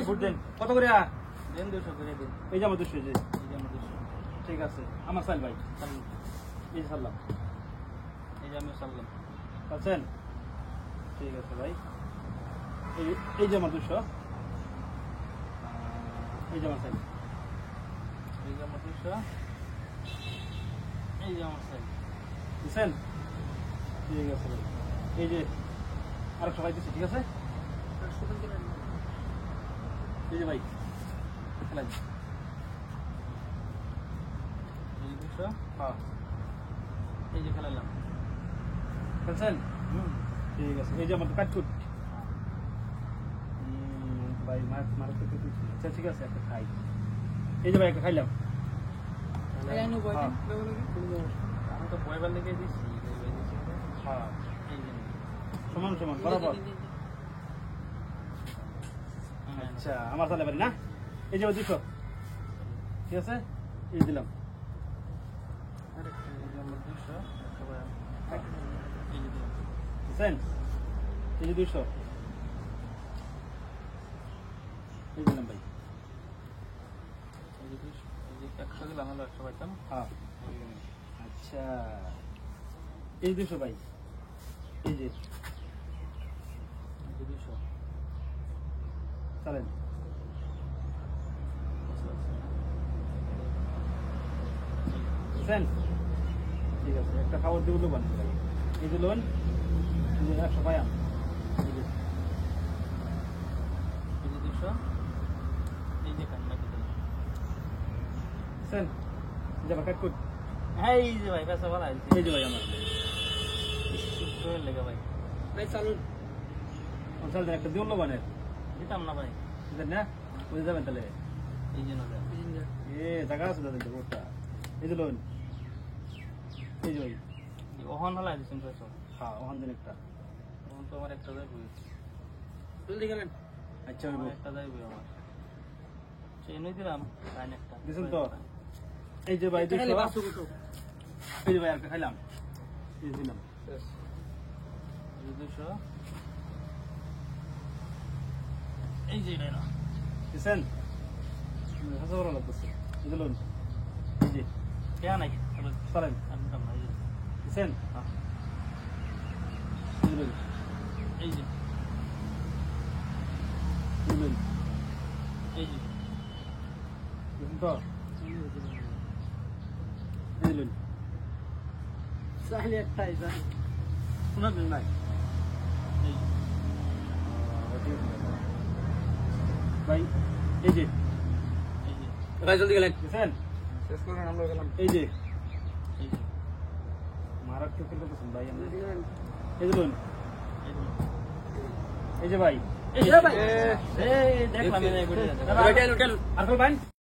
Vote দেন। কত করে দেন 200 করে দেন। এই যে আমার 200 যে এই যে আমার 200। ঠিক আছে আমার সাইল ভাই এই যে সাল্লাম এই যে আমি সারলাম। আছেন ঠিক আছে ভাই এই যে আমার 200 এই যে আমার সাইল এই যে আমার 200। এই যে আমার সাইড। বুঝছেন ঠিক আছে ভাই এই যে আর সবাই দিচ্ছি ঠিক আছে এই যে ভাই খেলাই এই যে 200। হ্যাঁ এই যে খেলালাম। খেলছেন ঠিক আছে এই যে আমার কাটকুট ভাই মার তো কিছু আচ্ছা ঠিক আছে একটা খাই এই যে ভাই একটা খাইলাম আমি তো পয়বার লেগে দিছি। হ্যাঁ এই যে সমান সমান বরাবর আচ্ছা আমার তাহলে বাড়ি না এই যে 200 ঠিক আছে এই দিলাম এই যে আমার 200। এই যে দিলাম। বুঝছেন এই যে 200 এই দিলাম ভাই এই যে 200। এই যে 100 দিলাম হলো 100 পাইতাম। হ্যাঁ আচ্ছা এই 200 ভাই এই যে 200। চলেন বুঝছেন ঠিক আছে একটা খাবার দিব লোন ভাই এই যে লোন 100 পাই আম এই যে এই যে 200। এই যে কান্না দিলাম। বুঝছেন এই যে আমার কাটকুট এই যে ভাই পেশা ভালো আছে। এই যে ভাই আমার সুন্দর লেগে ভাই। ভাই চালুন। চল দেন একটা দিউন লোবানের দিতাম না ভাই। বুঝলেন না বুঝে যাবেন তাহলে এই যে না দেন। জায়গা আছে দাদা ভোটটা এই যে লোন এই যে ভাই ওহন হলাই দিছেন পয়সা। হ্যাঁ ওখান দিন একটা ওহন তো আমার একটা যাইবই। জলদি গেলেন আচ্ছা আমার হইব একটা যাইবই আমার। চেনই দিলাম কাইন একটা। দিছেন তো এই যে ভাই 200 এই যে ভাই আর খাইলাম এই যে দিলাম এই যে 200। এই যে না দিছেন হাসা বড় লাগতেছে এই যে লোন এই যে কে নাই চলো চলেন আমি দিতাম না। এই যে দিছেন হ্যাঁ। এই যে লোন এই যে এই লোন এই যে দিছেন তো এই যে লোন চাইলে একটাই জানি শোনা দিন নাই এই ভাই এই যে এই যে ভাই জলদি গেলেন দিছেন শেষ করে আমরা গেলাম। এই যে এই যে মারাত্মক কিন্তু পছন্দ ভাই আমরা এই যে লোন এই যে এই যে ভাই এই যে ভাই এই দেখলাম এই ঘুরে আর কল ভাই